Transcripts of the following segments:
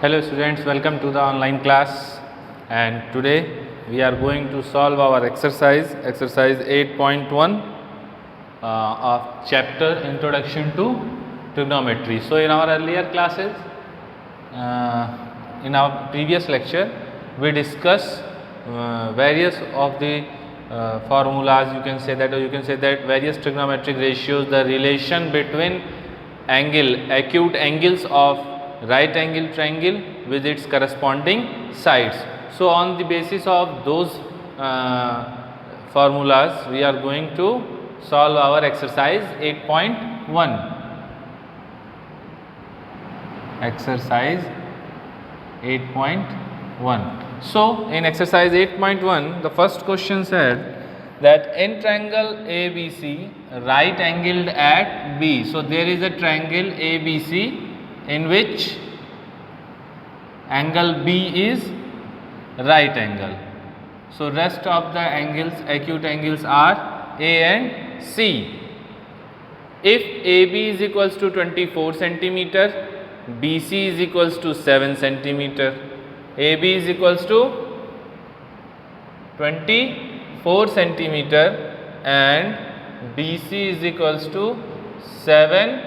Hello students, welcome to the online class, and today we are going to solve our exercise 8.1 of chapter Introduction to Trigonometry. So in our earlier classes, in our previous lecture, we discuss various of the formulas, you can say that, or you can say that various trigonometric ratios, the relation between acute angles of right angle triangle with its corresponding sides. So on the basis of those formulas, we are going to solve our exercise 8.1. Exercise 8.1. So in exercise 8.1, the first question said that in triangle ABC, right angled at B. So there is a triangle ABC in which angle B is right angle. So rest of the angles, acute angles, are A and C. If AB is equals to 24 centimeter, BC is equals to 7 centimeter, AB is equals to 24 centimeter and BC is equals to 7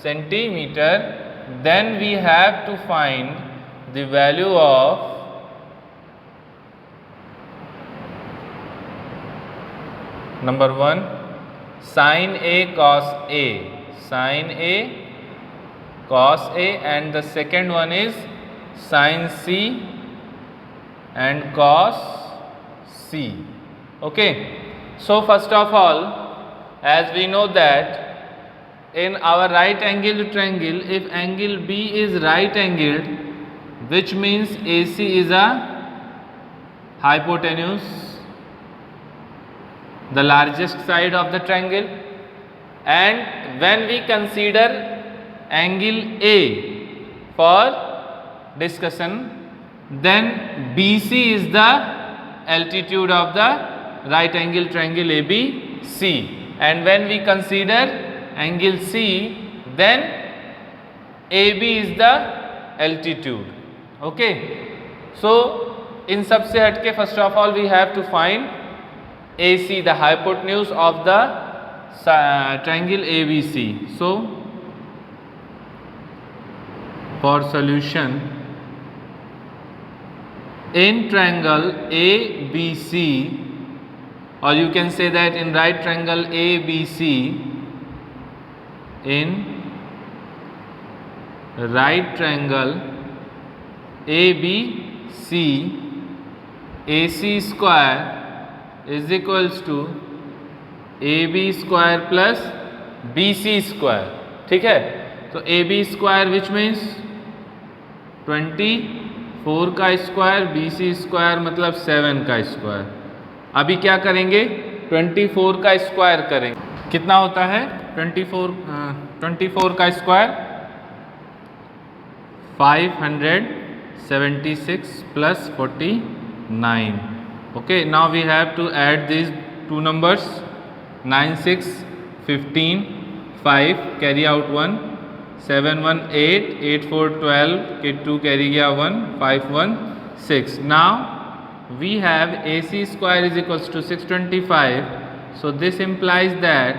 centimeter, then we have to find the value of number 1 sin A cos A, sin A cos A, and the second one is sin C and cos C. Okay. So first of all, as we know that in our right angled triangle, if angle B is right angled, which means AC is a hypotenuse, the largest side of the triangle, and when we consider angle A for discussion, then BC is the altitude of the right angle triangle ABC, and when we consider angle C, then AB is the altitude. Okay. So in सबसे हटके first of all we have to find AC, the hypotenuse of the triangle ABC. So for solution in triangle ABC, or you can say that in right triangle ABC, in right triangle ABC, AC square is equals to AB square plus BC square. ठीक है, तो AB square which means 24 का square, BC square मतलब 7 का square. अभी क्या करेंगे, 24 का स्क्वायर करेंगे. कितना होता है 24 का square 576 plus 49. Okay, now we have to add these two numbers, 9 6 15, 5 carry out 1, 7 1 8, 8 4 12 के 2 carry गया 1, 5 1 6. Now we have AC square is equals to 625. So this implies that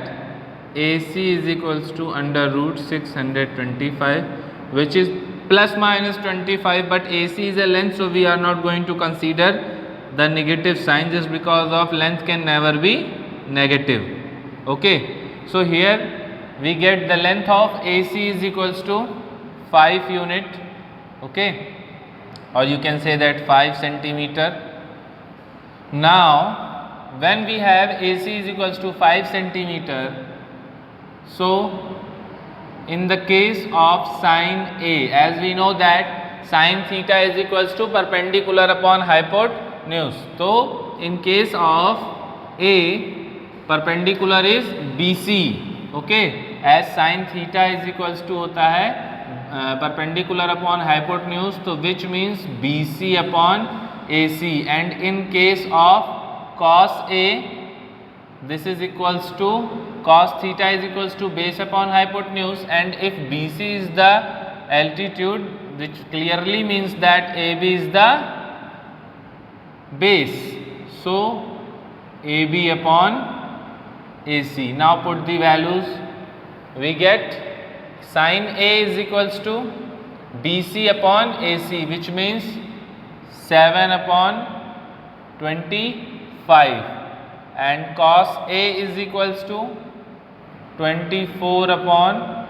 AC is equals to under root 625, which is plus minus 25, but AC is a length, so we are not going to consider the negative sign just because of length can never be negative. Okay. So here we get the length of AC is equals to 5 unit. Okay. Or you can say that 5 centimeter. Now when we have AC is equals to 5 centimeter, so in the case of sin A, as we know that sin theta is equals to perpendicular upon hypotenuse. So in case of A, perpendicular is BC. Okay, as sin theta is equals to होता है perpendicular upon hypotenuse, तो which means BC upon AC, and in case of cos A, this is equals to cos theta is equals to base upon hypotenuse, and if BC is the altitude, which clearly means that AB is the base. So AB upon AC. Now put the values. We get sin A is equals to BC upon AC, which means 7 upon 25, and cos A is equals to 24 upon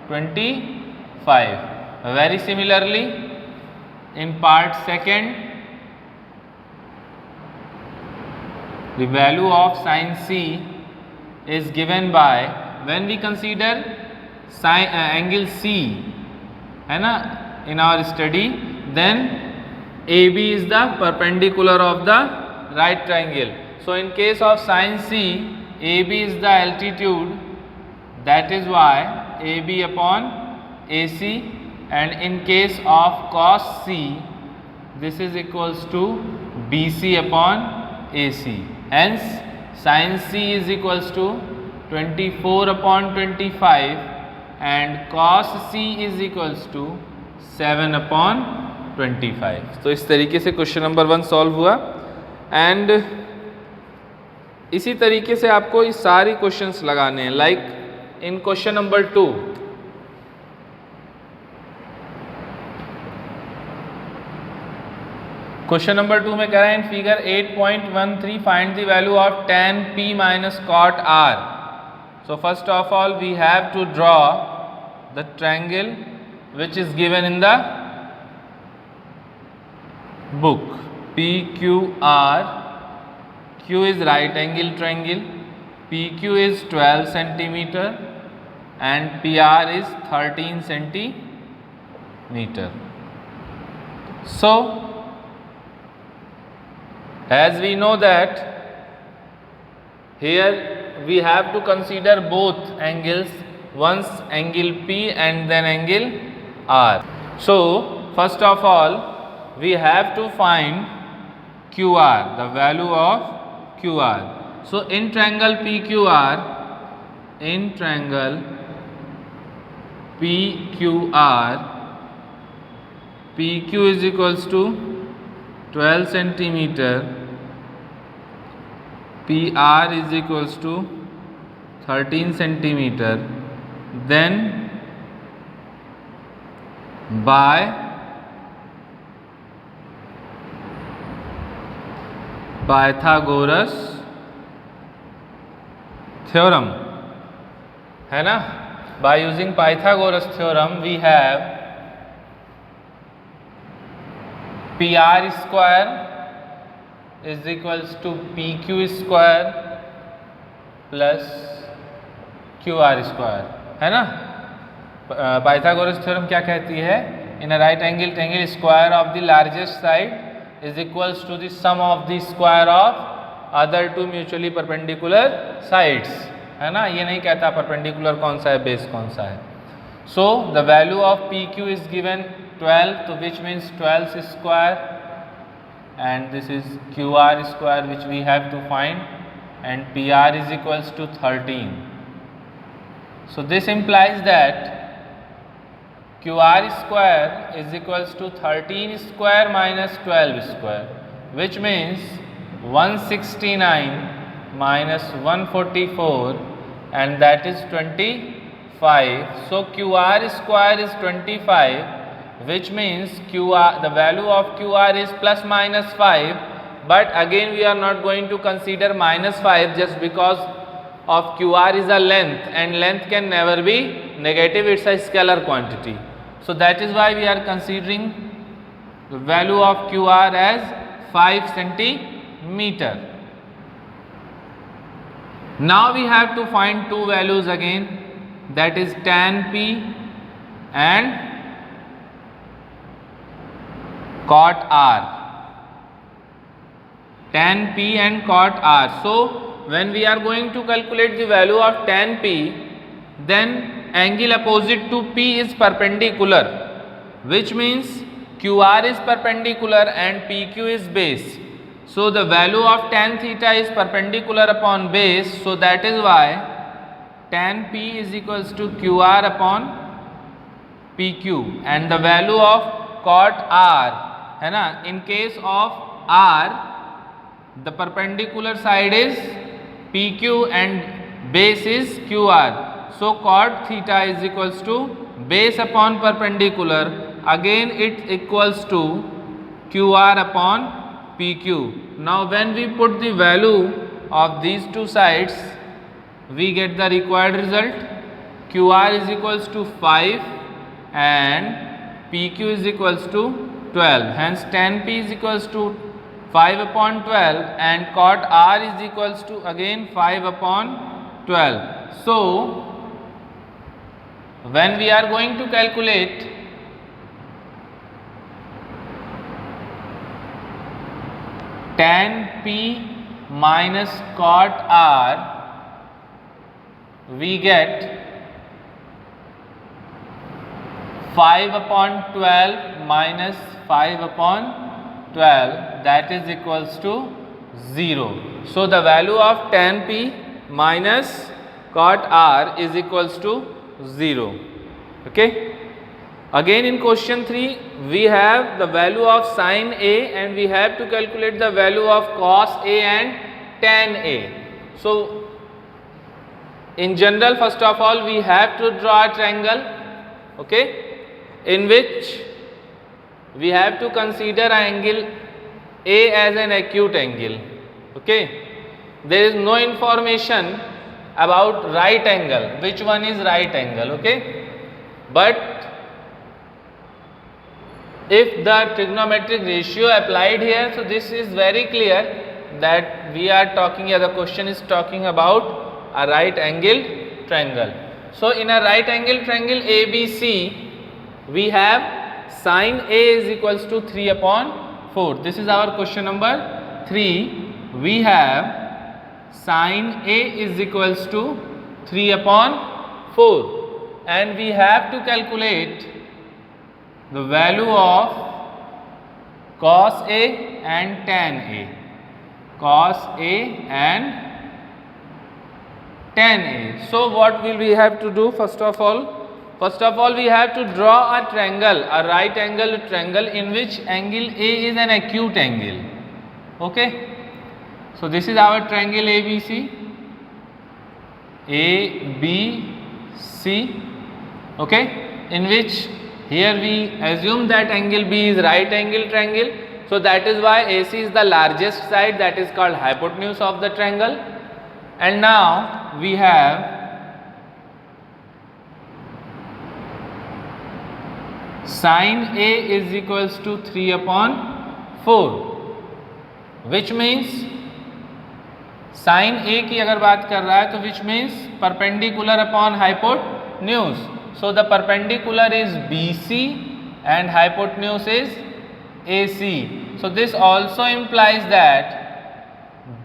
25. Very similarly, in part second, the value of sin C is given by, when we consider sin angle C, है ना, in our study, then AB is the perpendicular of the right triangle. So in case of sin C, AB is the altitude, that is why AB upon AC, and in case of cos C, this is equals to BC upon AC. Hence sin C is equals to 24 upon 25 and cos C is equals to 7 upon 25. तो इस तरीके से question number 1 solve हुआ, and इसी तरीके से आपको इस सारी क्वेश्चंस लगाने हैं. Like in question number 2, question number 2 में कह रहे हैं in figure 8.13 find the value of tan P minus cot R. So first of all we have to draw the triangle which is given in the book. PQR, Q is right angle triangle, PQ is 12 centimeter and PR is 13 centimeter. So as we know that here we have to consider both angles, once angle P and then angle R. So first of all we have to find QR, the value of QR. So in triangle PQR, in triangle PQR, PQ is equals to 12 centimeter, PR is equals to 13 centimeter, then by Pythagoras theorem, है ना, by using Pythagoras theorem we have PR square is equals to PQ square plus QR square, है ना. Pythagoras theorem क्या कहती है, in a right angle triangle square of the largest side is equals to the sum of the square of other two mutually perpendicular sides, है ना. ये नहीं कहता परपेंडिकुलर कौन सा है, बेस कौन सा है. So the value of PQ is given 12, so which means 12 square, and this is QR square which we have to find, and PR is equals to 13. So this implies that QR square is equals to 13 square minus 12 square, which means 169 minus 144, and that is 25. So QR square is 25, which means QR, the value of QR is plus minus 5, but again we are not going to consider minus 5 just because of QR is a length and length can never be negative, it's a scalar quantity. So that is why we are considering the value of QR as 5 centimeter. Now we have to find two values again, that is tan P and cot R, tan P and cot R. So when we are going to calculate the value of tan P, then angle opposite to P is perpendicular, which means QR is perpendicular and PQ is base. So the value of tan theta is perpendicular upon base, so that is why tan P is equals to QR upon PQ and the value of cot R, है ना, in case of R the perpendicular side is PQ and base is QR. So cot theta is equals to base upon perpendicular, again it equals to QR upon PQ. Now when we put the value of these two sides, we get the required result. QR is equals to 5 and PQ is equals to 12. Hence tan P is equals to 5 upon 12 and cot R is equals to again 5 upon 12. So when we are going to calculate tan P minus cot R, we get 5 upon 12 minus 5 upon 12, that is equals to 0. So the value of tan P minus cot R is equals to 0. Okay. Again in question 3 we have the value of sin A and we have to calculate the value of cos A and tan A. So in general, first of all we have to draw a triangle, okay, in which we have to consider angle A as an acute angle. Okay, there is no information about right angle, which one is right angle. Okay, but if the trigonometric ratio applied here, so this is very clear that we are talking here, the question is talking about a right angle triangle. So in a right angle triangle ABC, we have sin A is equals to 3 upon 4. This is our question number 3. We have sin A is equals to 3 upon 4 and we have to calculate the value of cos A and tan A. Cos A and tan A. So what will we have to do? First of all we have to draw a triangle, a right angle triangle in which angle A is an acute angle. Okay. So this is our triangle ABC. ABC. Okay. In which here we assume that angle B is right angle triangle. So that is why AC is the largest side, that is called hypotenuse of the triangle. And now we have sin A is equals to 3 upon 4, which means sin A की अगर बात कर रहा है तो which means perpendicular upon hypotenuse. So the perpendicular is BC and hypotenuse is AC. So this also implies that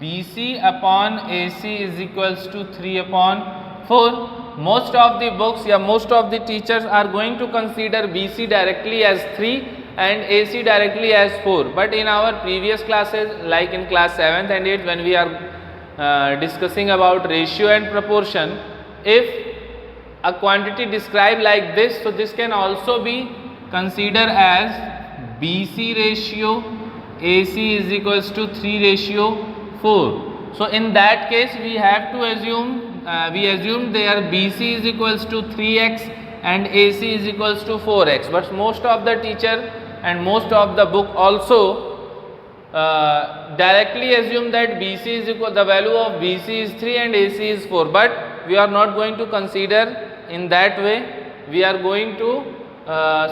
BC upon AC is equals to 3 upon 4. Most of the books, most of the teachers are going to consider BC directly as 3 and AC directly as 4. But in our previous classes, like in class 7th and 8th, when we are discussing about ratio and proportion, if a quantity described like this, so this can also be considered as BC ratio AC is equals to 3 ratio 4. So in that case we have to assume we assume there BC is equals to 3x and AC is equals to 4x, but most of the teacher and most of the book also directly assume that BC is equal, the value of BC is 3 and AC is 4, but we are not going to consider in that way. We are going to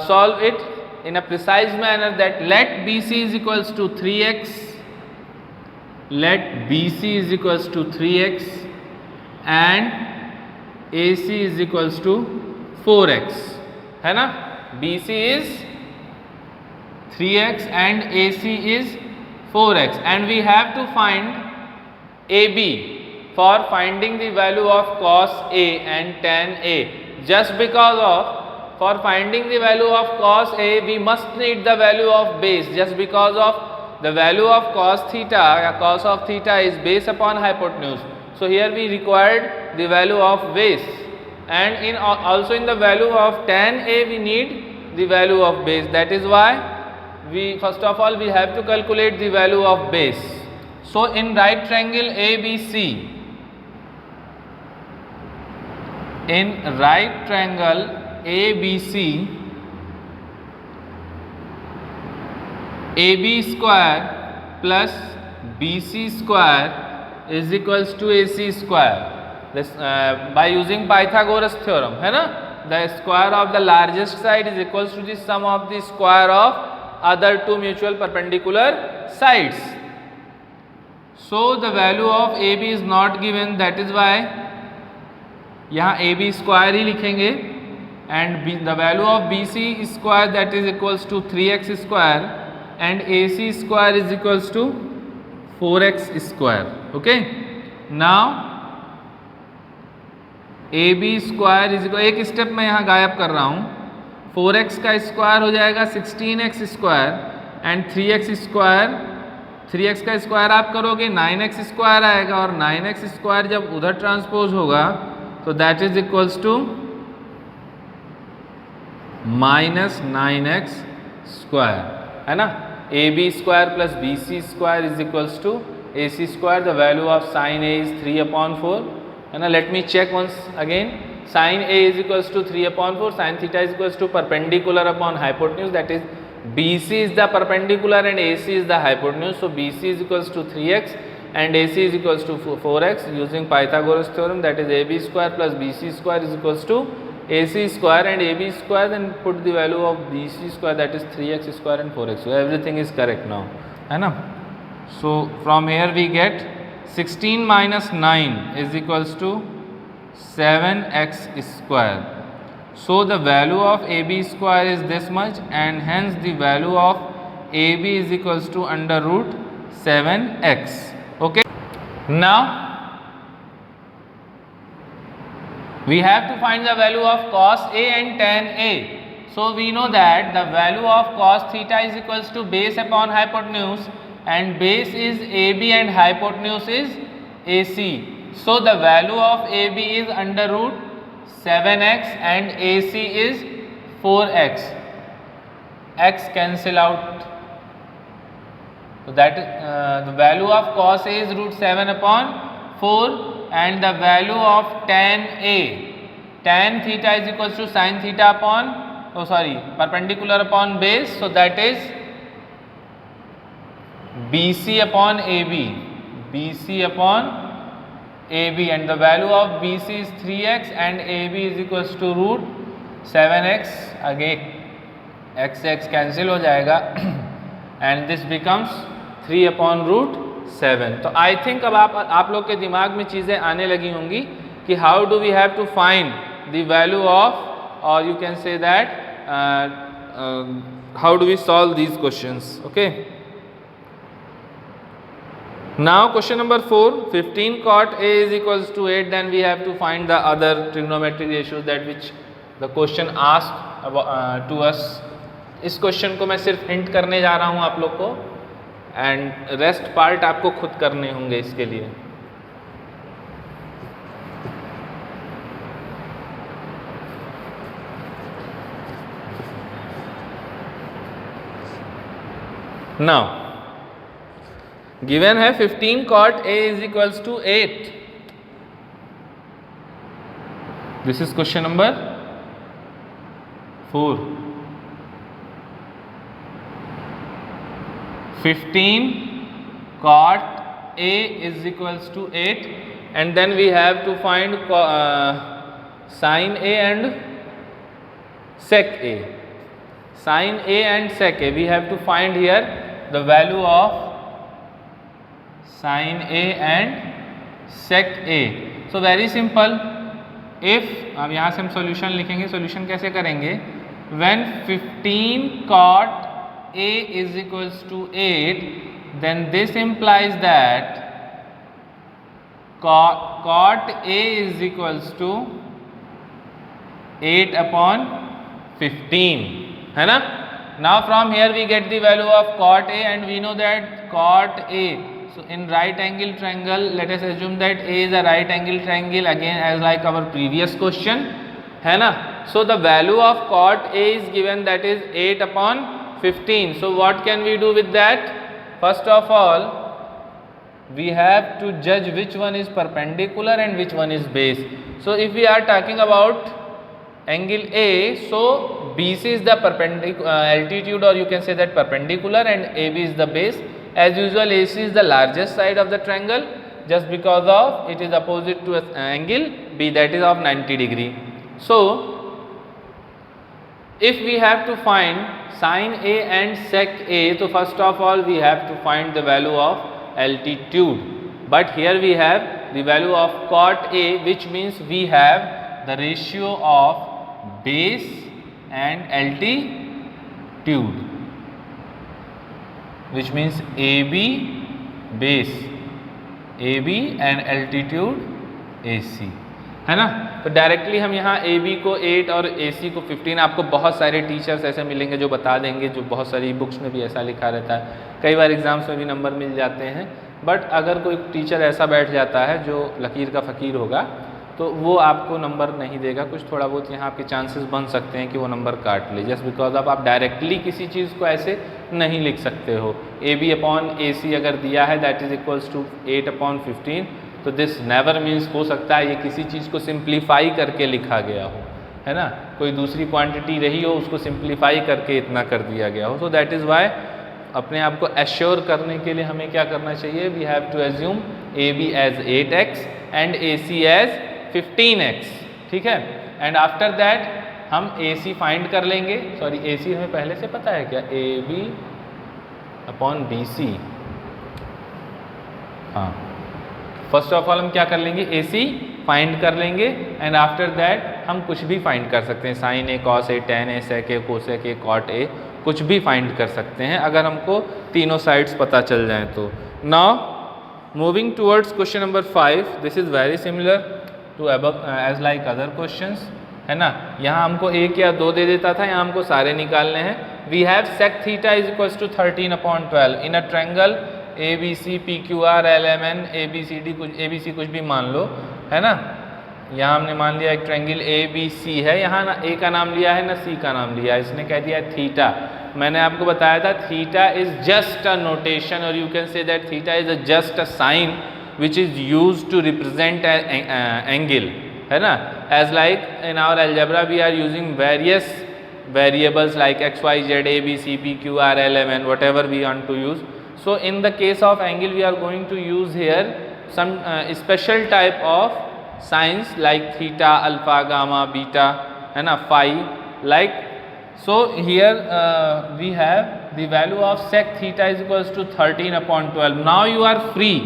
solve it in a precise manner, that let BC is equals to 3x, let BC is equals to 3x and AC is equals to 4x, है ना. BC is 3x and AC is 4x, and we have to find AB for finding the value of cos A and tan A. Just because of, for finding the value of cos A, we must need the value of base, just because of the value of cos theta or cos of theta is base upon hypotenuse. So here we required the value of base. and in also in the value of tan A we need the value of base. That is why we first of all we have to calculate the value of base. So in right triangle ABC, in right triangle ABC, AB square plus BC square is equals to AC square. This by using Pythagoras theorem, है ना? The square of the largest side is equals to the sum of the square of other two mutual perpendicular sides. So the value of AB is not given. That is why यहाँ AB square ही लिखेंगे, and the value of BC square that is equals to 3x square, and AC square is equals to 4x square. Okay. Now AB square is equal, एक step मैं यहाँ गायब कर रहा हूँ, 4x का स्क्वायर हो जाएगा 16x square, and 3x square, 3x का स्क्वायर आप करोगे 9x स्क्वायर आएगा, और 9x स्क्वायर जब उधर ट्रांसपोज होगा तो that is equals to -9x square, है ना? AB square plus BC square is equals to AC square. The value of sine A is 3/4. And now let me check once again. Sin A is equals to 3/4. Sin theta is equals to perpendicular upon hypotenuse. That is BC is the perpendicular and AC is the hypotenuse. So BC is equals to 3x and AC is equals to 4x. Using Pythagoras theorem, that is AB square plus BC square is equals to AC square and AB square. Then put the value of BC square, that is 3x square and 4x. So everything is correct now, है ना? So from here we get 16 minus 9 is equals to 7x square. So the value of AB square is this much, and hence the value of AB is equals to under root 7x. Okay. Now we have to find the value of cos A and tan A. So we know that the value of cos theta is equals to base upon hypotenuse, and base is AB and hypotenuse is AC. So the value of AB is under root 7x and AC is 4x. X cancel out. So that the value of cos A is root 7/4, and the value of tan A, tan theta is equals to sin theta upon, perpendicular upon base. So that is BC upon AB, BC upon AB, and the value of BC is 3x and AB is equals to root 7x. Again x cancel हो जाएगा and this becomes 3/√7. तो I think अब आप लोग के दिमाग में चीज़ें आने लगी होंगी कि how do we have to find the value of, or you can say that how do we solve these questions. Okay. Now question number 4, 15 cot A is equals to 8. Then we have to find the other trigonometric ratios that which the question asked about, to us. इस question को मैं सिर्फ hint करने जा रहा हूँ आप लोग को, एंड रेस्ट पार्ट आपको खुद करने होंगे इसके लिए. Now given है 15 cot A is equals to 8. This is question number 4. 15 cot A is equals to 8, and then we have to find sin A and sec A. Sin A and sec A, we have to find here the value of sin A and sec A. So very simple. If अब यहाँ से हम solution लिखेंगे, solution कैसे करेंगे? When 15 cot A is equals to 8, then this implies that cot A is equals to 8/15, है ना? Now from here we get the value of cot A, and we know that cot A, so in right angle triangle, let us assume that A is a right angle triangle, again as like our previous question. है ना. So the value of cot A is given, that is 8/15. So what can we do with that? First of all, we have to judge which one is perpendicular and which one is base. So if we are talking about angle A, so BC is the perpendicular altitude, or you can say that perpendicular, and AB is the base. As usual, AC is the largest side of the triangle, just because of it is opposite to angle B, that is of 90 degree. So if we have to find sin A and sec A, so first of all we have to find the value of altitude, but here we have the value of cot A, which means we have the ratio of base and altitude, which means AB base, AB and altitude AC, है ना. तो directly हम यहाँ AB को 8 और AC को 15, आपको बहुत सारे टीचर्स ऐसे मिलेंगे जो बता देंगे, जो बहुत सारी बुक्स में भी ऐसा लिखा रहता है, कई बार एग्जाम्स में भी नंबर मिल जाते हैं. बट अगर कोई टीचर ऐसा बैठ जाता है जो लकीर का फ़कीर होगा, तो वो आपको नंबर नहीं देगा. कुछ थोड़ा बहुत यहाँ आपके चांसेस बन सकते हैं कि वो नंबर काट ले, जस्ट बिकॉज आप डायरेक्टली किसी चीज़ को ऐसे नहीं लिख सकते हो. AB/AC अगर दिया है दैट इज इक्वल्स टू 8/15, तो दिस नेवर मीन्स, हो सकता है ये किसी चीज़ को सिंप्लीफाई करके लिखा गया हो, है ना. कोई दूसरी क्वांटिटी रही हो, उसको सिंप्लीफाई करके इतना कर दिया गया हो. सो दैट इज़ वाई अपने आप को एश्योर करने के लिए हमें क्या करना चाहिए, we have to assume AB as 8x and AC as 15x, ठीक है. एंड आफ्टर दैट हम AC फाइंड कर लेंगे. सॉरी, AC हमें पहले से पता है क्या, AB/BC. हाँ, फर्स्ट ऑफ ऑल हम क्या कर लेंगे, AC फाइंड कर लेंगे, एंड आफ्टर दैट हम कुछ भी फाइंड कर सकते हैं, sine A, cos A, tan A, sec A, cosec A, cot A, कुछ भी फाइंड कर सकते हैं अगर हमको तीनों साइड्स पता चल जाएं तो. Now moving towards question number 5, this is very similar to as like other questions, है ना. यहाँ हमको 1 या 2 दे देता था, यहाँ हमको सारे निकालने हैं. We have sec theta is equals to 13/12 in a triangle ABC PQR LMN ABCD, कुछ ABC कुछ भी मान लो, है ना. यहाँ हमने मान लिया एक ट्रायंगल ABC है, यहाँ ना A का नाम लिया है ना C का नाम लिया है, इसने कह दिया थीटा. मैंने आपको बताया था theta is just a notation, और you can say that theta is just a sign which is used to represent an angle, है ना. As like in our algebra we are using various variables like x, y, z, a, b, c, p, q, r, l, m, n, whatever we want to use. So in the case of angle we are going to use here some special type of signs like theta, alpha, gamma, beta, है ना, phi, like. So here we have the value of sec theta is equals to 13/12. Now you are free,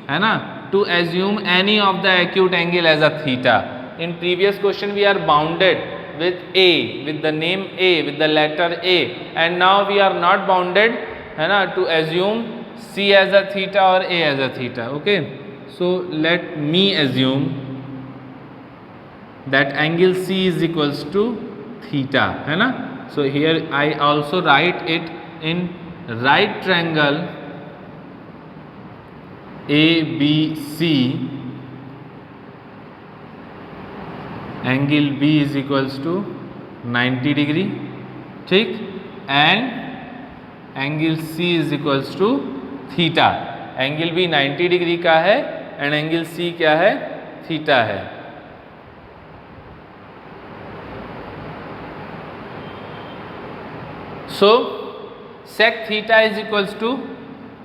है ना, to assume any of the acute angle as a theta. In previous question we are bounded with A, with the name A, with the letter A, and now we are not bounded, है ना, to assume C as a theta or A as a theta. Okay, so let me assume that angle C is equals to theta, है ना. So here I also write it in right triangle ABC, angle B is equals to 90 degree, ठीक, and angle C is equals to theta. Angle B 90 degree का है and angle C क्या है, theta है. So sec theta is equals to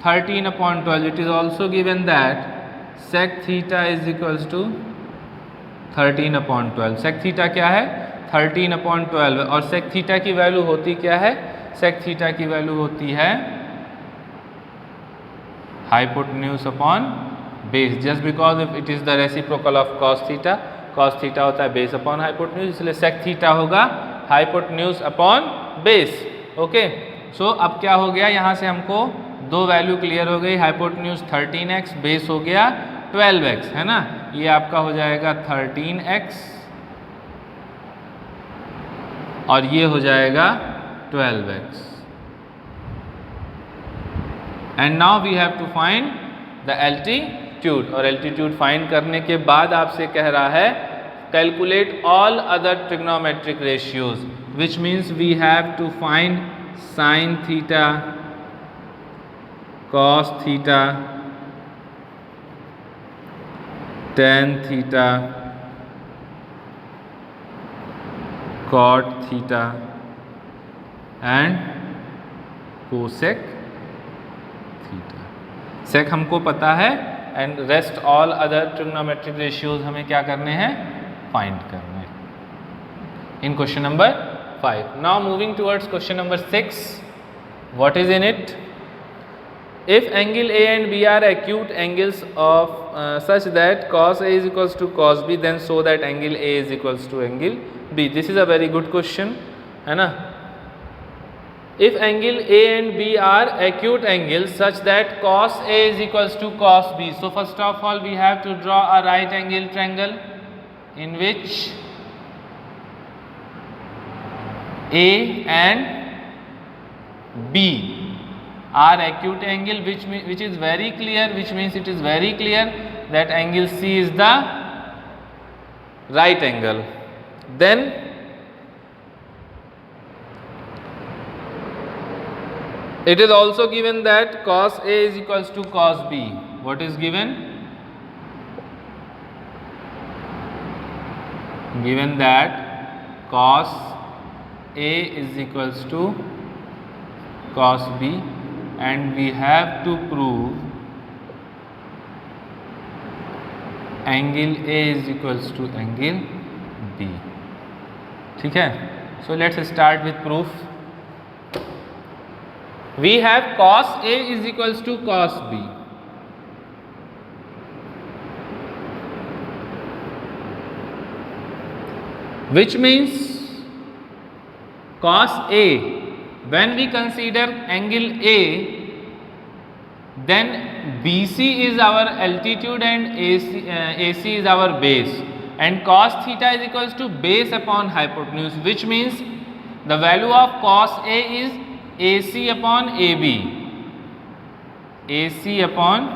13/12. It is also given that sec theta is equals to 13/12. sec theta क्या है, 13/12, और sec theta की value होती क्या है, sec theta की वैल्यू होती है hypotenuse upon base, just because if it is the reciprocal of cos theta. cos theta होता है base upon hypotenuse, इसलिए sec theta होगा hypotenuse upon base. ओके, सो अब क्या हो गया, यहाँ से हमको 2 वैल्यू क्लियर हो गई, हाइपोटेन्यूज 13x, बेस हो गया 12x, है ना. ये आपका हो जाएगा 13x और ये हो जाएगा 12x. And now we have to find the altitude, और एल्टीट्यूड फाइंड करने के बाद आपसे कह रहा है calculate all other trigonometric ratios, which means we have to find sin theta, cos theta, tan theta, cot theta and cosec theta. sec हमको पता है and rest all other trigonometric ratios हमें क्या करने हैं, फाइंड करने हैं in question number 5. Now moving towards question number 6. What is in it? If angle A and B are acute angles of such that cos A is equals to cos B, then show that angle A is equals to angle B. This is a very good question, है ना? If angle A and B are acute angles such that cos A is equals to cos B, so first of all we have to draw a right angle triangle in which A and B are acute angle, which is very clear, which means it is very clear that angle C is the right angle. Then it is also given that cos A is equals to cos B. What is given? Given that cos A is equals to cos B, and we have to prove angle A is equals to angle B. ठीक है? So let's start with proof. We have cos A is equals to cos B. Which means cos A, when we consider angle A, then BC is our altitude and AC is our base, and cos theta is equals to base upon hypotenuse, which means the value of cos A is AC upon AB, AC upon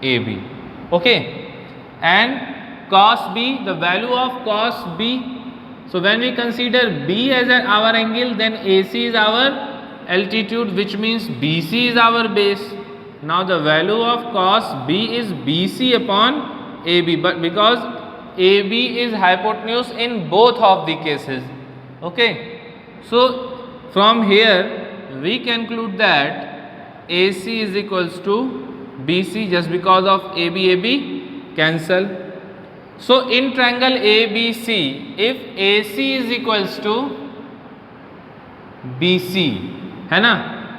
AB, okay, and cos B, the value of cos B. So when we consider B as our angle, then AC is our altitude, which means BC is our base. Now the value of cos B is BC upon AB, but because AB is hypotenuse in both of the cases, okay. So from here we conclude that AC is equals to BC, just because of AB cancel. So in triangle ABC, if AC is equals to BC, है ना,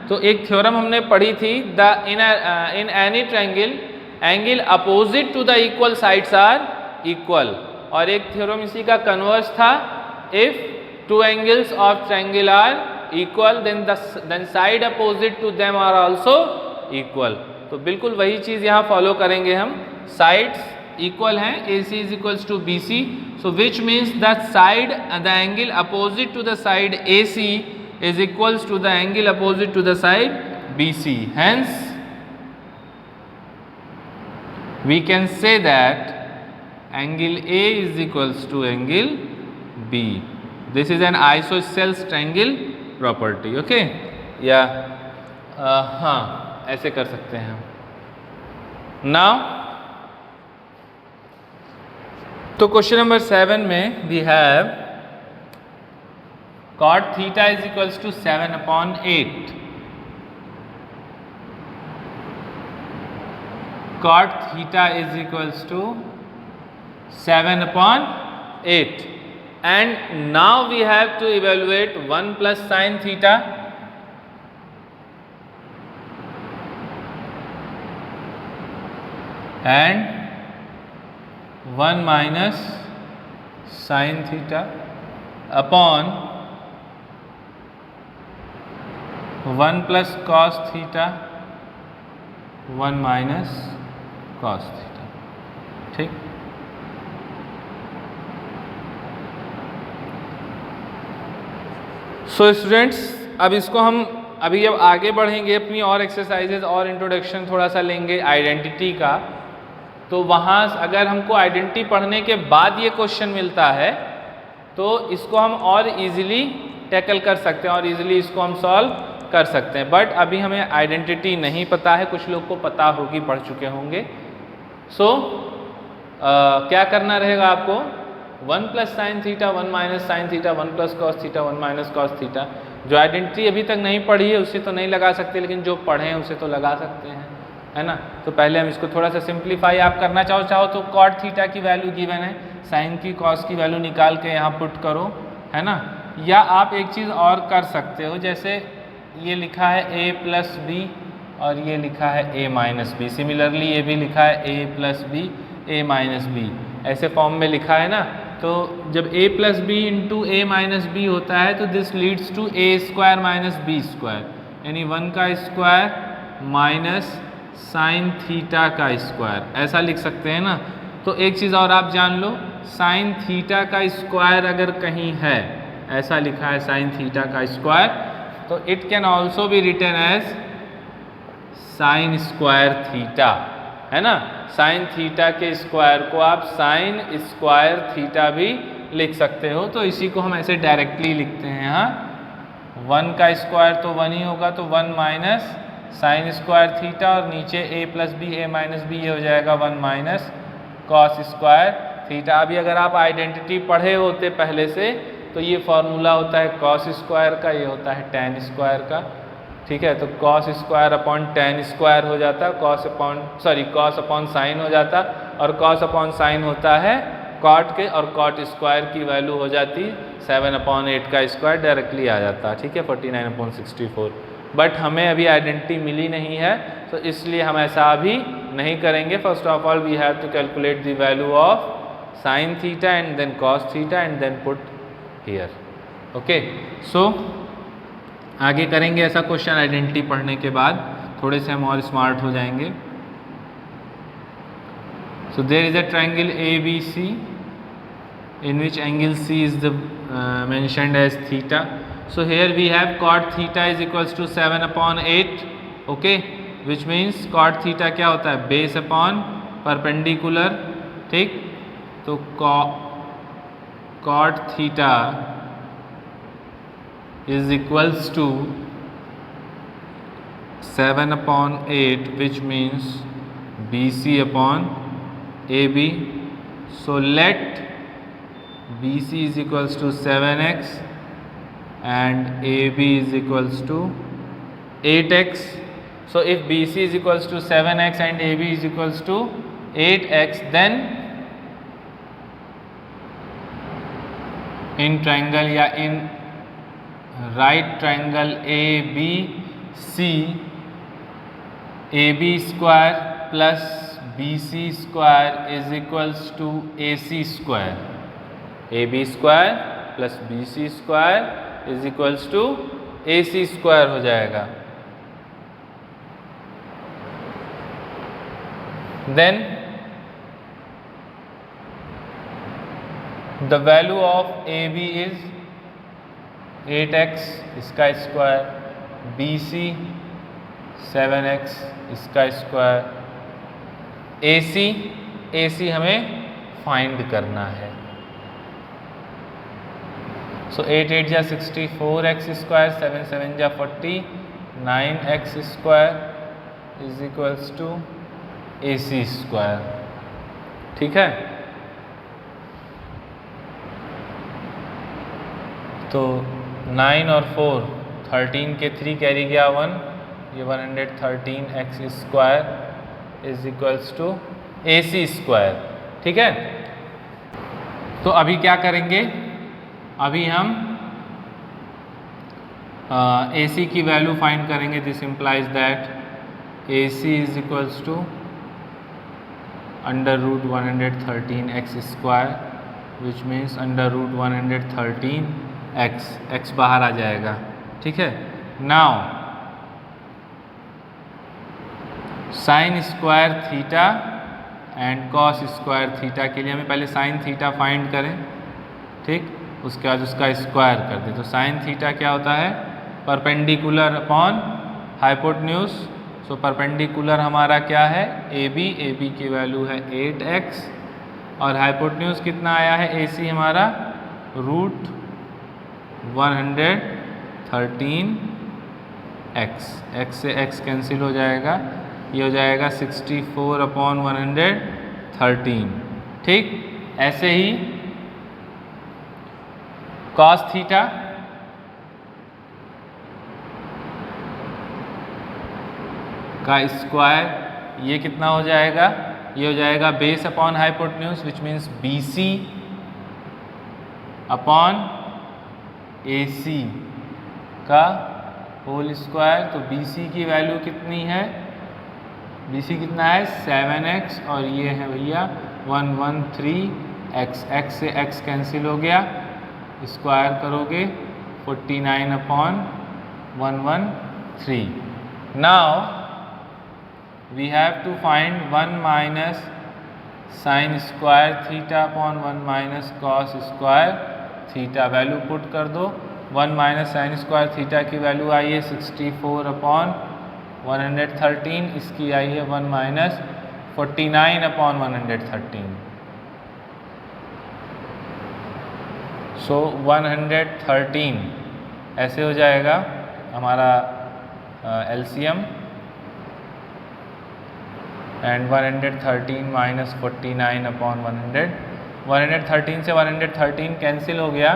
तो एक theorem हमने पढ़ी थी, the in any triangle angle opposite to the equal sides are equal, और एक theorem इसी का कन्वर्स था, if two angles of triangle are equal then side opposite to them are also equal. तो बिल्कुल वही चीज़ यहाँ फॉलो करेंगे हम. साइड्स इक्वल हैं, AC is equals to BC, so which means that side, the angle opposite to the side AC is equals to the angle opposite to the side BC. Hence we can say that angle A is equals to angle B. This is an isosceles triangle property, okay, या हाँ ऐसे कर सकते हैं हम. Now तो question number 7 में we have cot theta is equals to 7 upon 8. Cot theta is equals to 7 upon 8, and now we have to evaluate 1 plus sin theta and 1 minus sin theta upon 1 plus cos theta 1 minus cos theta. ठीक. So students, अब इसको हम अभी जब आगे बढ़ेंगे अपनी और एक्सरसाइजेज और इंट्रोडक्शन थोड़ा सा लेंगे आइडेंटिटी का, तो वहाँ अगर हमको आइडेंटिटी पढ़ने के बाद ये क्वेश्चन मिलता है तो इसको हम और इजीली टैकल कर सकते हैं और इजीली इसको हम सॉल्व कर सकते हैं। बट अभी हमें आइडेंटिटी नहीं पता है, कुछ लोग को पता होगी, पढ़ चुके होंगे। सो क्या करना रहेगा आपको, 1 plus sine theta 1 minus sine theta 1 plus cos theta 1 minus cos theta. जो आइडेंटिटी अभी तक नहीं पढ़ी है उसे तो नहीं लगा सकते, लेकिन जो पढ़े हैं उसे तो लगा सकते हैं, है ना। तो पहले हम इसको थोड़ा सा सिंप्लीफाई आप करना चाहो तो कॉट थीटा की वैल्यू गिवन है, साइन की कॉस की वैल्यू निकाल के यहाँ पुट करो, है ना। या आप एक चीज़ और कर सकते हो, जैसे ये लिखा है a प्लस बी और ये लिखा है a माइनस बी। सिमिलरली ये भी लिखा है a plus B a minus B, ऐसे फॉर्म में लिखा है ना। तो जब a plus B into a minus B होता है तो this leads to a square minus B square, यानी 1 का स्क्वायर माइनस साइन थीटा का स्क्वायर, ऐसा लिख सकते हैं ना। तो एक चीज़ और आप जान लो, साइन थीटा का स्क्वायर अगर कहीं है, ऐसा लिखा है साइन थीटा का स्क्वायर, तो it can also be written as sine square theta, है ना। साइन थीटा के स्क्वायर को आप साइन स्क्वायर थीटा भी लिख सकते हो। तो इसी को हम ऐसे डायरेक्टली लिखते हैं, यहाँ 1 का स्क्वायर तो 1 ही होगा, तो 1 माइनस साइन स्क्वायर थीटा और नीचे a plus B a minus B, ये हो जाएगा 1 माइनस कॉस स्क्वायर थीटा। अभी अगर आप आइडेंटिटी पढ़े होते पहले से तो ये फॉर्मूला होता है कॉस स्क्वायर का, ये होता है टैन स्क्वायर का, ठीक है। तो cos square upon tan square हो जाता, कॉस अपॉन साइन हो जाता, और कॉस अपॉन साइन होता है कॉट के, और कॉट स्क्वायर की वैल्यू हो जाती 7/8 का स्क्वायर, डायरेक्टली आ जाता, ठीक है, 49/64। बट हमें अभी आइडेंटिटी मिली नहीं है तो इसलिए हम ऐसा अभी नहीं करेंगे। First of all we have to calculate the value of sine theta and then cos theta and then put here. Okay, so आगे करेंगे ऐसा क्वेश्चन आइडेंटिटी पढ़ने के बाद, थोड़े से हम और स्मार्ट हो जाएंगे। So there is a triangle ABC in which angle C is the mentioned as theta. So here we have cot theta is equals to 7/8, okay, which means cot theta क्या होता है, बेस अपॉन परपेंडिकुलर, ठीक। तो cot theta is equals to 7/8, which means BC upon AB. So let BC is equals to 7x and AB is equals to 8x. So if BC is equals to 7x and AB is equals to 8x, then in triangle या in right triangle ABC, AB square plus BC square is equals to AC square. AB square plus BC square is equals to AC square हो जाएगा। Then the value of AB is 8x इसका square, BC 7x इसका square, AC हमें find करना है। So 8 8 जा 64x square, 7 7 जा 40, 9x square is equals to AC square, ठीक है। तो 9 और 4 13 के 3 कैरी गया 1, ये 113x square is equals to AC square, ठीक है। तो अभी क्या करेंगे, अभी हम AC की वैल्यू फाइंड करेंगे। This implies that AC is equals to √113x square, which means √113x, x बाहर आ जाएगा, ठीक है। Now sine square theta and cos square theta के लिए हमें पहले साइन थीटा फाइंड करें, ठीक, उसके बाद उसका स्क्वायर कर दे। तो साइन थीटा क्या होता है, perpendicular upon hypotenuse, so perpendicular हमारा क्या है ए बी की वैल्यू है 8x और हाइपोटेन्यूज कितना आया है AC हमारा √113x, x से x कैंसिल हो जाएगा, ये हो जाएगा 64/113। ठीक, ऐसे ही cos थीटा का स्क्वायर, ये कितना हो जाएगा, ये हो जाएगा base upon hypotenuse which means BC upon AC का होल स्क्वायर। तो BC की वैल्यू कितनी है, BC कितना है 7x और ये है भैया 113x, x से x कैंसिल हो गया, स्क्वायर करोगे 49/113। Now we have to find 1 minus sin square theta upon 1 minus cos square theta, value put कर दो। 1 minus sin square theta की वैल्यू आई है 64/113, इसकी आई है 1 minus 49/113। सो 113 ऐसे हो जाएगा हमारा LCM एंड 113 minus 49/100, 113 से 113 कैंसिल हो गया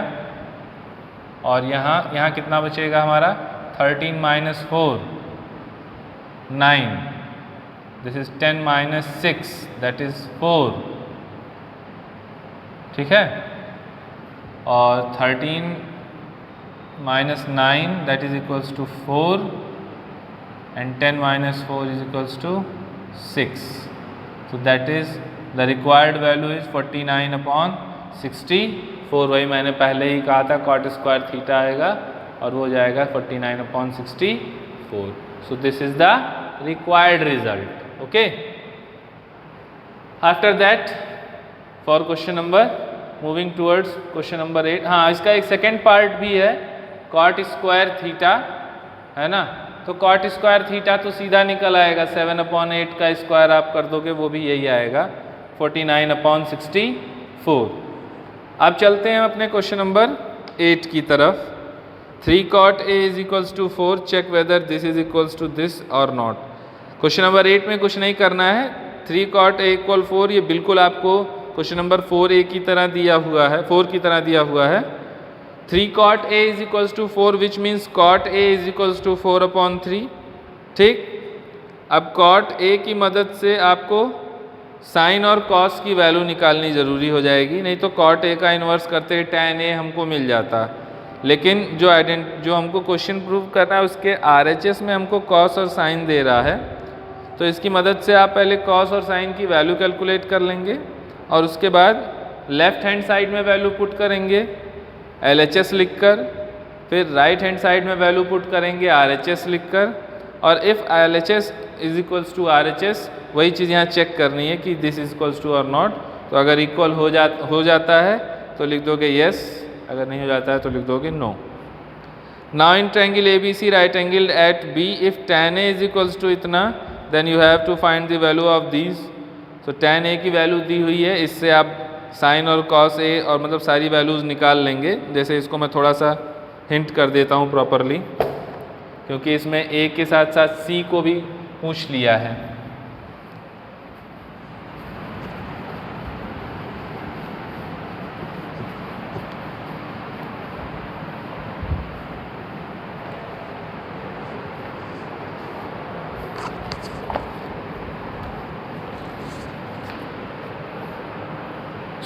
और यहाँ कितना बचेगा हमारा 13 minus 4 9, this is 10 minus 6 that is 4। ठीक है, और 13 minus 9 that is equals to 4 and 10 minus 4 is equals to 6, so that is the required value is 49/64। वही मैंने पहले ही कहा था cot स्क्वायर थीटा आएगा और वो जाएगा 49/64। so this is the required result। okay, after that for question number moving towards question number 8, हाँ इसका एक सेकेंड पार्ट भी है cot स्क्वायर थीटा है ना, तो cot स्क्वायर थीटा तो सीधा निकल आएगा 7/8 का स्क्वायर आप कर दोगे वो भी यही आएगा 49/64। अब चलते हैं अपने क्वेश्चन नंबर 8 की तरफ। 3 cot A is equals to 4, check whether this is equals to this or not। Question number 8 में कुछ नहीं करना है, 3 cot A equal 4 ये बिल्कुल आपको क्वेश्चन नंबर 4A की तरह दिया हुआ है, 4 की तरह दिया हुआ है। 3 cot A is equals to 4 which means cot A is equals to 4/3। ठीक, अब cot A की मदद से आपको साइन और cos की वैल्यू निकालनी ज़रूरी हो जाएगी, नहीं तो cot A का इन्वर्स करते tan A हमको मिल जाता। लेकिन जो हमको क्वेश्चन प्रूव करना है उसके RHS में हमको cos और साइन दे रहा है, तो इसकी मदद से आप पहले cos और साइन की वैल्यू कैलकुलेट कर लेंगे और उसके बाद लेफ्ट हैंड साइड में वैल्यू पुट करेंगे LHS लिखकर, फिर राइट हैंड साइड में वैल्यू पुट करेंगे RHS लिखकर, और if LHS is equals to RHS वही चीज़ यहाँ चेक करनी है कि दिस इज इक्वल्स टू और नॉट। तो अगर इक्वल हो जाता है तो लिख दोगे येस, अगर नहीं हो जाता है तो लिख दोगे नो। Now in triangle ABC right angled at B, if tan A is equals to इतना then you have to find the value of these. तो tan A की वैल्यू दी हुई है, इससे आप साइन और cos A और मतलब सारी वैल्यूज़ निकाल लेंगे। जैसे इसको मैं थोड़ा सा हिंट कर देता हूँ प्रॉपरली, क्योंकि इसमें A के साथ साथ C को भी पूछ लिया है।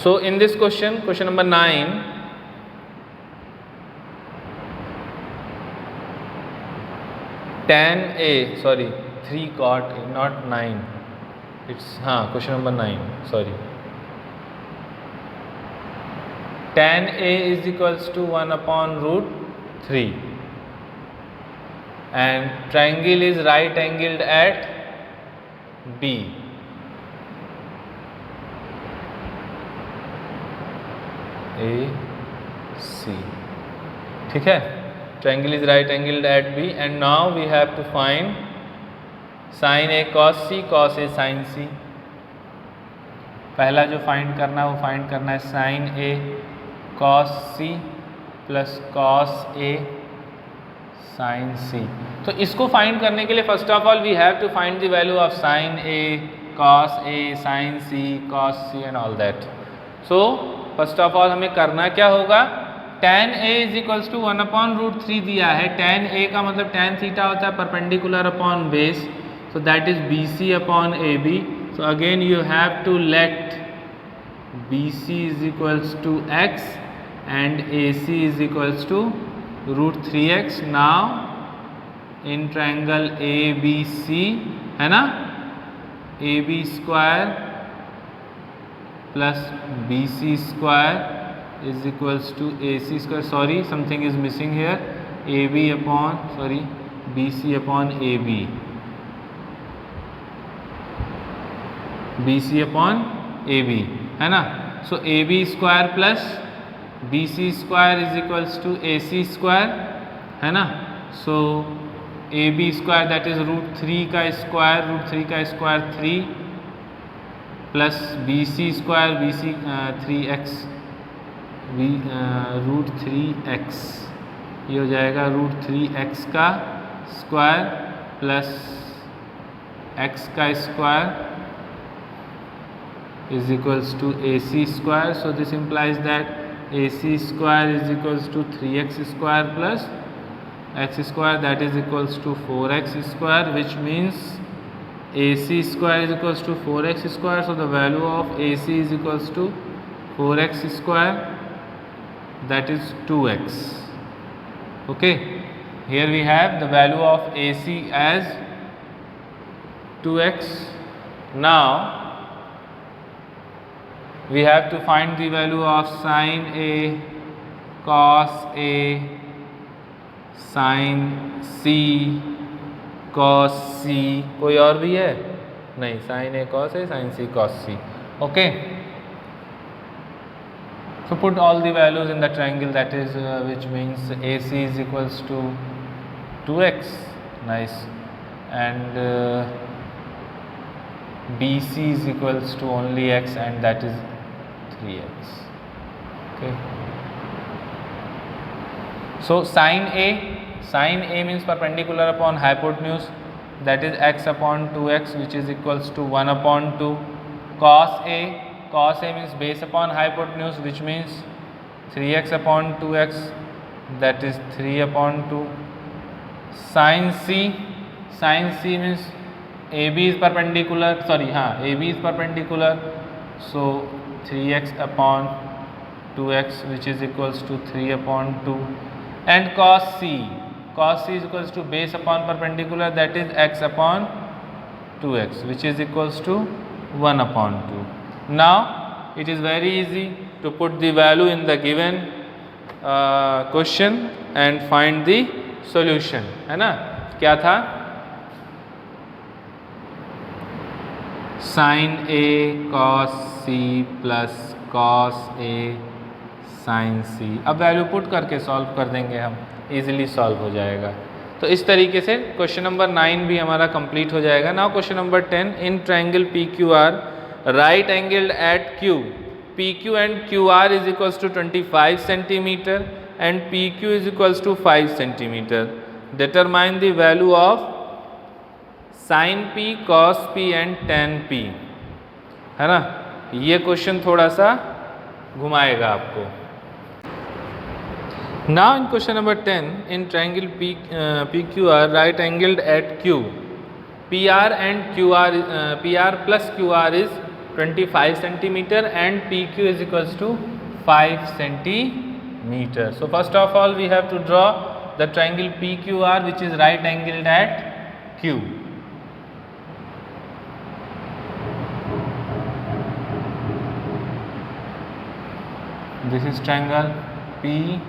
So in this question number 9, tan A, sorry 3 cot A, not 9, it's question number 9, sorry। tan A is equals to 1/√3 and triangle is right angled at B। AC, ठीक है, triangle is right angled at B and now we have to find sine A cos C, cos A sine C. पहला जो find करना है वो find करना है sine A cos C plus cos A sine C. तो इसको find करने के लिए first of all we have to find the value of sine A cos A sine C cos C and all that. So first of all हमें करना क्या होगा, tan a is equals to 1/√3 दिया है। tan a का मतलब tan theta होता है perpendicular upon base, so that is BC upon AB। So again you have to let BC is equals to x and AC is equals to √3x। now in triangle ABC है ना, AB square plus BC square is equals to AC square, sorry something is missing here, AB upon sorry BC upon AB, BC upon AB है ना। So AB square plus BC square is equals to AC square है ना। So AB square that is √3 का square 3 plus BC square BC 3x √3x, ये हो जाएगा √3x का square plus x का square is equals to AC square। so this implies that AC square is equals to 3x square plus x square, that is equals to 4x square, which means AC square is equals to 4x square। so the value of AC is equals to 4x square, that is 2x। okay, here we have the value of AC as 2x। now we have to find the value of sin A cos A sin C cos C। कोई और भी है? नहीं, sin A cos A sin C cos C। okay, so put all the values in the triangle, that is which means AC is equals to 2x, nice, and BC is equals to only x, and that is 3x। okay, so sin A means perpendicular upon hypotenuse, that is x upon 2x, which is equals to 1/2। cos A means base upon hypotenuse, which means 3x upon 2x, that is 3/2। sin C means AB is perpendicular, AB is perpendicular, so 3x upon 2x, which is equals to 3/2। and cos C is equals to base upon perpendicular, that is x upon 2x, which is equals to 1/2। now it is very easy to put the value in the given question and find the solution, है ना। क्या था, sin A cos C plus cos A sin C। अब value put करके solve कर देंगे हम, easily solve हो जाएगा। तो इस तरीके से क्वेश्चन नंबर 9 भी हमारा कंप्लीट हो जाएगा। Now question number 10, in triangle PQR right angled at Q, PQ and QR is equals to 25 centimetre and PQ is equals to 5 centimetre. Determine the value of sin P cos P and tan P, है ना। ये question थोड़ा सा घुमाएगा आपको। Now in question number 10, in triangle PQR right angled at Q, PR and QR, PR plus QR is 25 centimeter and PQ is equals to 5 centimeter. So first of all we have to draw the triangle PQR, which is right angled at Q. This is triangle PQR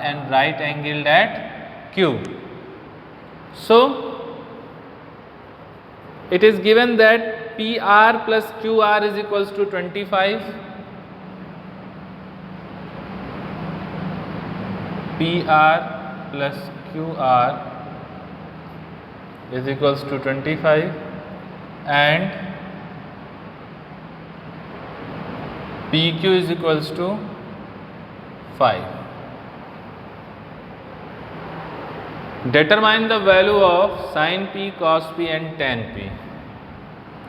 and right angled at Q. So it is given that PR plus QR is equals to 25, PR plus QR is equals to 25 and PQ is equals to 5. Determine the value of sin P, cos P and tan P.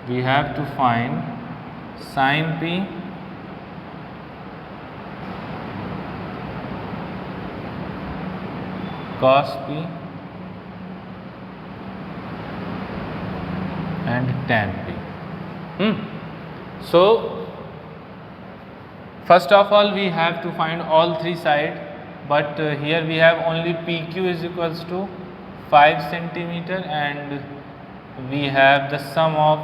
We have to find sin P, cos P and tan P. So first of all we have to find all three sides, but here we have only PQ is equals to 5 centimeter and we have the sum of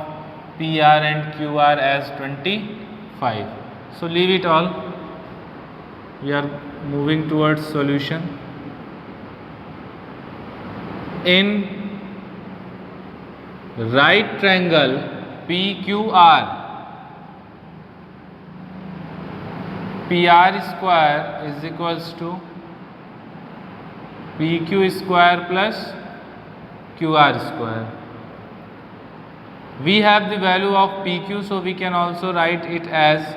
PR and QR as 25. So leave it all. We are moving towards solution. In right triangle PQR, PR square is equals to PQ square plus QR square. We have the value of PQ, so we can also write it as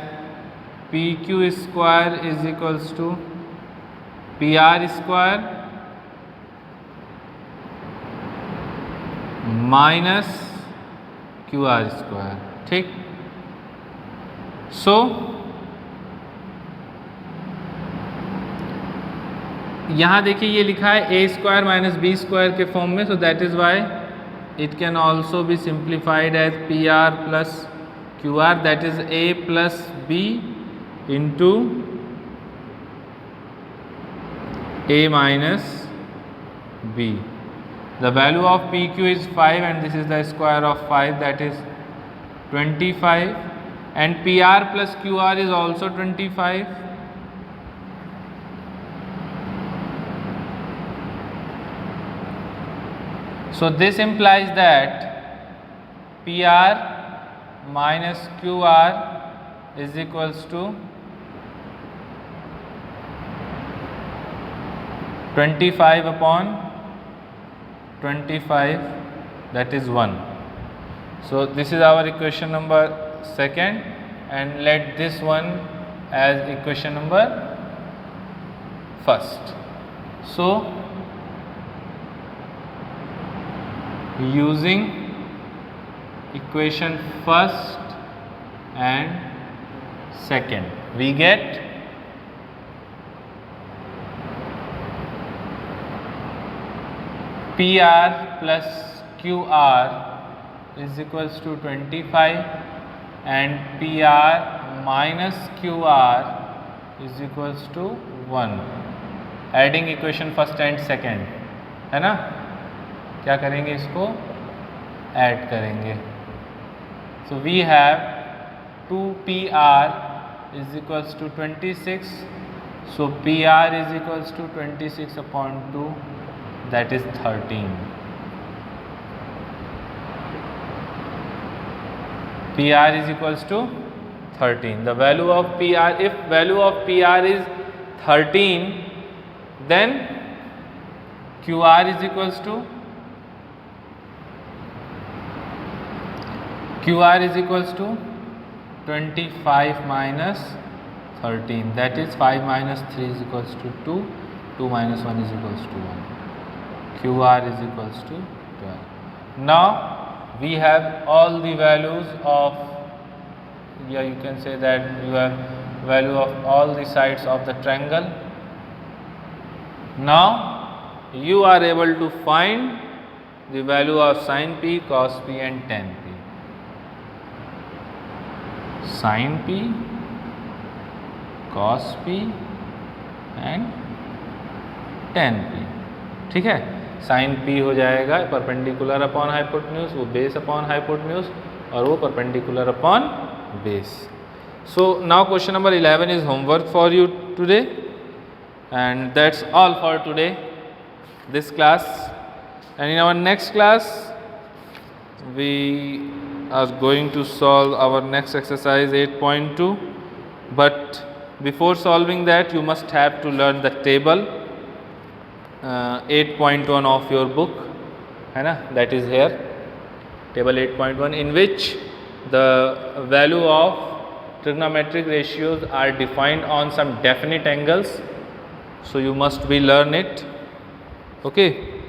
PQ square is equals to PR square minus QR square. ठीक. So यहाँ देखिए ये लिखा है a square minus B square के form में, so that is why it can also be simplified as P R plus Q R, that is a plus B into a minus b. The value of PQ is 5 and this is the square of 5, that is 25, and PR plus QR is also 25. So this implies that PR minus QR is equals to 25 upon 25, that is 1. So this is our equation number second, and let this one as equation number first. So using equation first and second, we get PR plus QR is equals to 25 and PR minus QR is equals to 1. Adding equation first and second, है ना? क्या करेंगे, इसको add करेंगे. So we have 2PR is equals to 26. So PR is equals to 26 upon 2, that is 13. PR is equals to 13. The value of PR, if value of PR is 13, then QR is equals to QR is equals to 25 minus 13, that is 5 minus 3 is equals to 2, 2 minus 1 is equals to 1. QR is equals to 12. Now we have all the values of, you can say that you have value of all the sides of the triangle. Now you are able to find the value of sin P, cos P and tan P. Sin P, cos P and tan P. ठीक है. Sign P हो जाएगा perpendicular upon hypotenuse, वो base upon hypotenuse, और वो perpendicular upon base. So now question number 11 is homework for you today, and that's all for today this class. And in our next class we are going to solve our next exercise 8.2, but before solving that you must have to learn the table 8.1 of your book. है ना, that is here table 8.1, in which the value of trigonometric ratios are defined on some definite angles, so you must be learn it. Okay,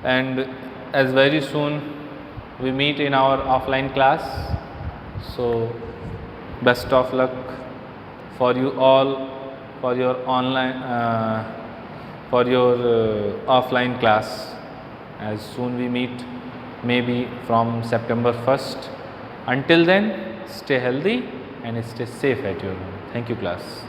and as very soon we meet in our offline class, so best of luck for you all for your online offline class. As soon we meet, maybe from September 1st. Until then, stay healthy and stay safe at your home. Thank you, class.